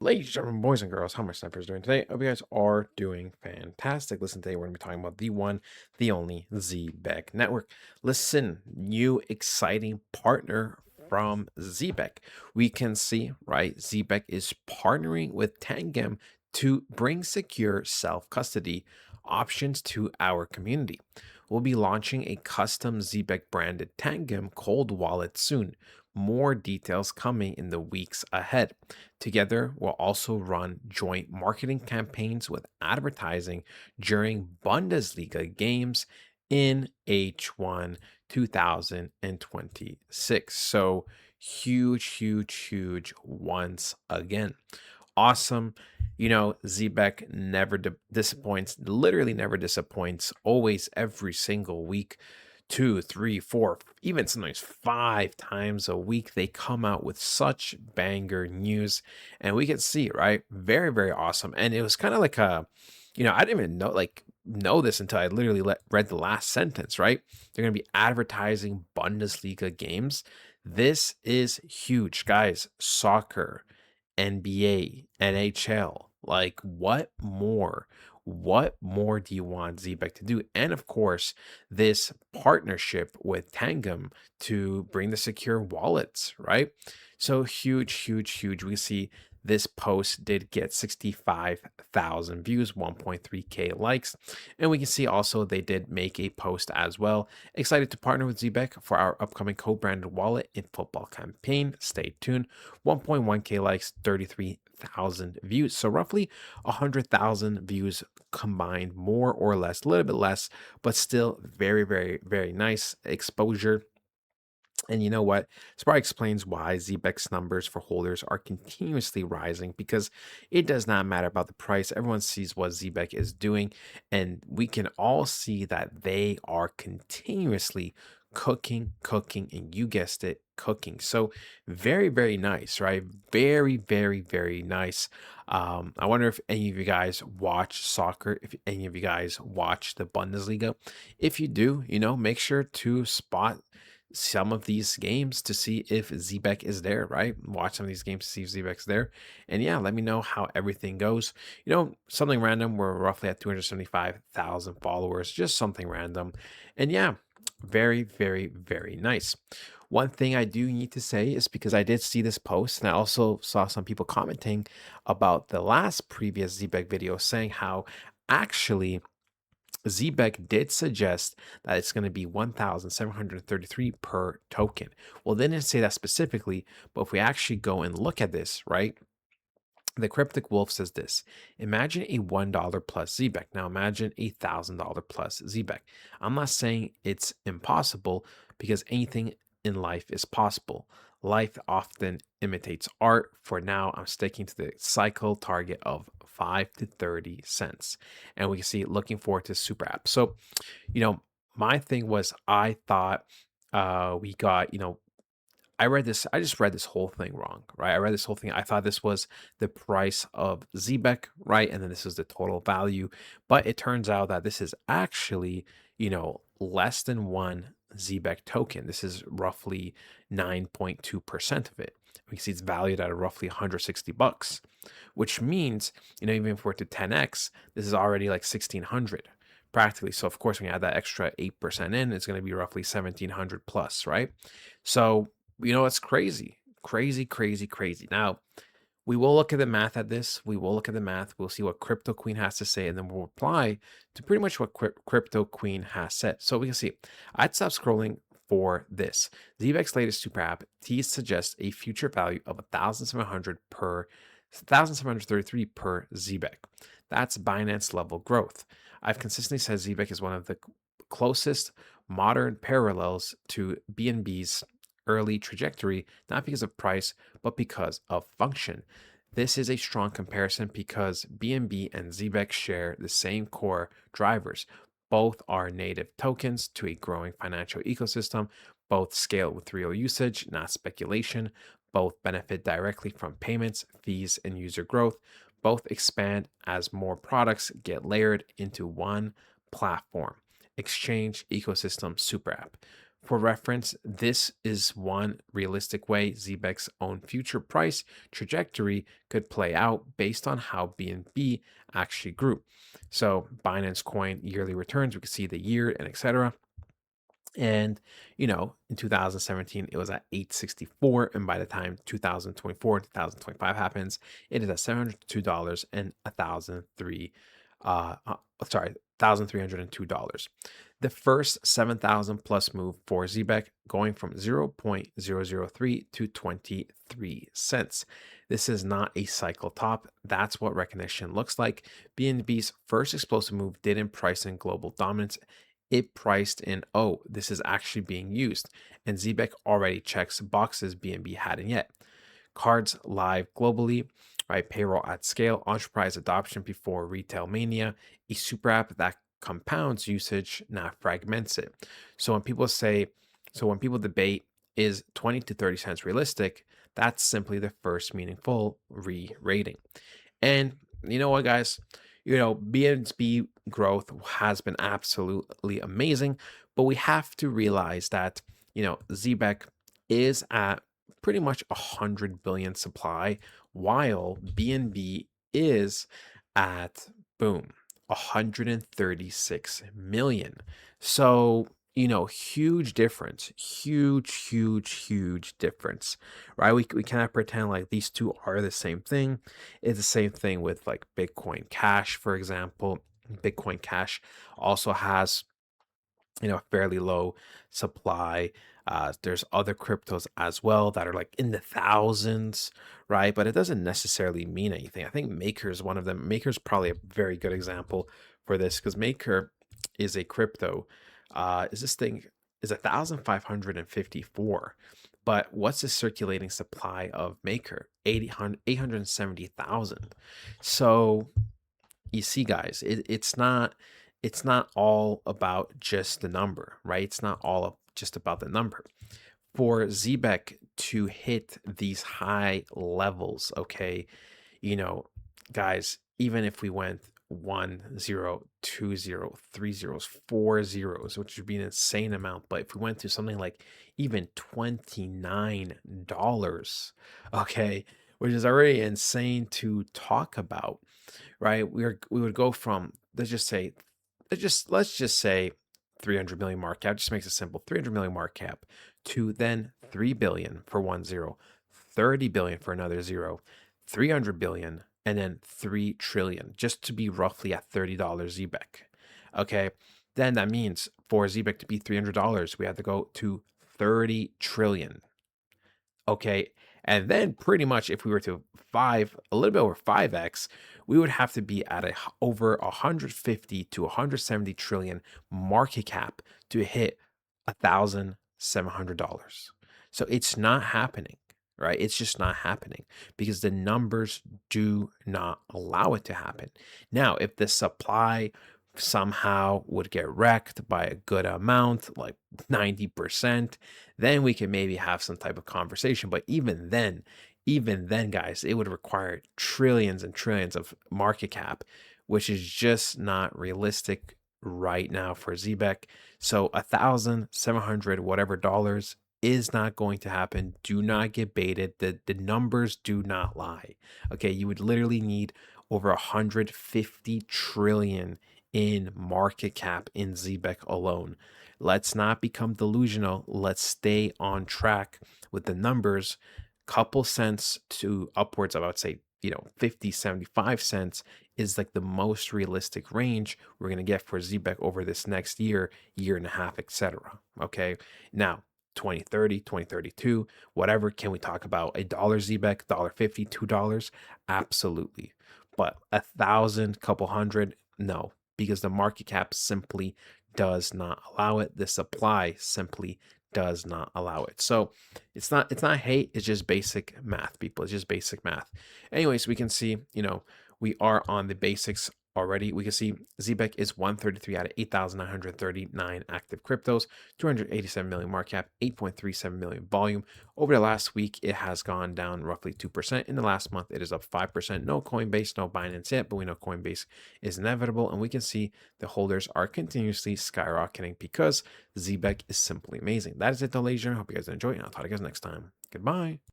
Ladies and gentlemen, boys and girls, how my snipers doing today? Hope you guys are doing fantastic. Listen, today we're going to be talking about the one, the only Zbec network. Listen, new exciting partner from Zbec. We can see, right? Zbec is partnering with Tangem to bring secure self-custody options to our community. We'll be launching a custom Zbec branded Tangem cold wallet soon. More details coming in the weeks ahead. Together, we'll also run joint marketing campaigns with advertising during Bundesliga games in H1 2026. So huge, huge, huge once again. Awesome. Zbec never disappoints, literally never disappoints, always every single week. Two, three, four, even sometimes 5 times a week, they come out with such banger news, and we can see, right? Very, very awesome. And it was kind of like I didn't even know this until I literally read the last sentence, right? They're going to be advertising Bundesliga games. This is huge, guys. Soccer, NBA, NHL. Like, what more? What more do you want Zebec to do? And of course, this partnership with Tangem to bring the secure wallets, right? So huge, huge, huge. We see this post did get 65,000 views, 1.3K likes. And we can see also they did make a post as well. Excited to partner with Zebec for our upcoming co-branded wallet in football campaign. Stay tuned. 1.1K likes, 33,000 views. So roughly 100,000 views combined, more or less, a little bit less, but still very, very, very nice exposure. And you know what? This probably explains why Zbec's numbers for holders are continuously rising, because it does not matter about the price. Everyone sees what Zbec is doing, and we can all see that they are continuously cooking, cooking, and you guessed it, cooking. So very, very nice, right? Very, very, very nice. I wonder if any of you guys watch soccer, if any of you guys watch the Bundesliga. If you do, make sure to spot some of these games to see if Zbec is there, right? Watch some of these games to see if Zbec's there. And yeah, let me know how everything goes. Something random. We're roughly at 275,000 followers, just something random. And yeah, very, very, very nice. One thing I do need to say is, because I did see this post and I also saw some people commenting about the last previous Zbec video saying how actually Zebec did suggest that it's going to be 1,733 per token. Well, they didn't say that specifically, but if we actually go and look at this, right? The Cryptic Wolf says this: imagine a $1 plus Zebec. Now imagine a $1,000 plus Zebec. I'm not saying it's impossible, because anything in life is possible. Life often imitates art. For now, I'm sticking to the cycle target of 5 to 30 cents. And we can see, looking forward to super app. So, my thing was, I thought we got, I just read this whole thing wrong, right? I read this whole thing. I thought this was the price of Zebec, right? And then this is the total value. But it turns out that this is actually, less than one Zebec token. This is roughly 9.2% of it. We can see it's valued at roughly 160 bucks, which means, even if we're to 10x, this is already like 1600 practically. So of course, when you add that extra 8% in, it's going to be roughly 1700 plus, right? So it's crazy, crazy, crazy, crazy. Now, we will look at the math at this. We will look at the math. We'll see what Crypto Queen has to say, and then we'll reply to pretty much what Crypto Queen has said. So we can see. I'd stop scrolling for this. Zbec's latest super app tease suggests a future value of 1,733 per Zbec. That's Binance level growth. I've consistently said Zbec is one of the closest modern parallels to BNB's early trajectory, not because of price, but because of function. This is a strong comparison because BNB and Zebec share the same core drivers. Both are native tokens to a growing financial ecosystem. Both scale with real usage, not speculation. Both benefit directly from payments, fees, and user growth. Both expand as more products get layered into one platform. Exchange ecosystem super app. For reference, this is one realistic way Zbec's own future price trajectory could play out based on how BNB actually grew. So Binance Coin yearly returns, we can see the year and etc. And, in 2017, it was at 864. And by the time 2024, 2025 happens, it is at $702 and 1,003, sorry, $1,302. The first 7,000 plus move for Zbec going from 0.003 to 23 cents. This is not a cycle top. That's what recognition looks like. BNB's first explosive move didn't price in global dominance. It priced in, oh, this is actually being used. And Zbec already checks boxes BNB hadn't yet. Cards live globally, right? Payroll at scale, enterprise adoption before retail mania, a super app that compounds usage, not fragments it. So when people debate is 20 to 30 cents realistic, that's simply the first meaningful re-rating. And you know what, guys? BNB growth has been absolutely amazing, but we have to realize that, Zbec is at pretty much 100 billion supply, while BNB is at, boom, 136 million. So, huge difference, huge difference, right? We cannot pretend like these two are the same thing. It's the same thing with like Bitcoin Cash, for example. Bitcoin Cash also has, fairly low supply. There's other cryptos as well that are like in the thousands, right? But it doesn't necessarily mean anything. I think Maker is one of them. Maker is probably a very good example for this because Maker is a crypto. This thing is 1,554. But what's the circulating supply of Maker? 870,000. So you see, guys, it's not all about just the number, right? It's not all just about the number. For Zbec to hit these high levels, okay, guys, even if we went 1-0, 2-0, 3-0s, 4-0s, which would be an insane amount, but if we went to something like even $29, okay, which is already insane to talk about, right? We would go from, let's just say 300 million market cap, just makes it simple, 300 million market cap, to then 3 billion for 1-0, 30 billion for another 0, 300 billion, and then 3 trillion, just to be roughly at $30 Zbec. Okay, then that means for Zbec to be $300, we have to go to 30 trillion. Okay, and then pretty much if we were to a little bit over 5x, we would have to be at over 150 to 170 trillion market cap to hit $1,700. So it's not happening, right? It's just not happening because the numbers do not allow it to happen. Now, if the supply somehow would get wrecked by a good amount, like 90%, then we can maybe have some type of conversation. But even then, guys, it would require trillions and trillions of market cap, which is just not realistic right now for Zbec. So 1,700 whatever dollars is not going to happen. Do not get baited. The numbers do not lie. Okay, you would literally need over 150 trillion in market cap in Zbec alone. Let's not become delusional. Let's stay on track with the numbers. Couple cents to upwards of, I would say, 50, 75 cents is like the most realistic range we're going to get for Zbec over this next year, year and a half, etc. Okay. Now, 2030, 2032, whatever, can we talk about $1 Zbec, $1.50, $2? Absolutely. But 1,000, couple hundred, no, because the market cap simply does not allow it. The supply simply does not allow it. So it's not hate, it's just basic math, people. It's just basic math. Anyways, we can see, we are on the basics already. We can see Zebec is 133 out of 8,939 active cryptos, 287 million market cap, 8.37 million volume. Over the last week, it has gone down roughly 2%. In the last month, it is up 5%. No Coinbase, no Binance yet, but we know Coinbase is inevitable. And we can see the holders are continuously skyrocketing because Zebec is simply amazing. That is it, though, ladies and gentlemen. I hope you guys enjoy, and I'll talk to you guys next time. Goodbye.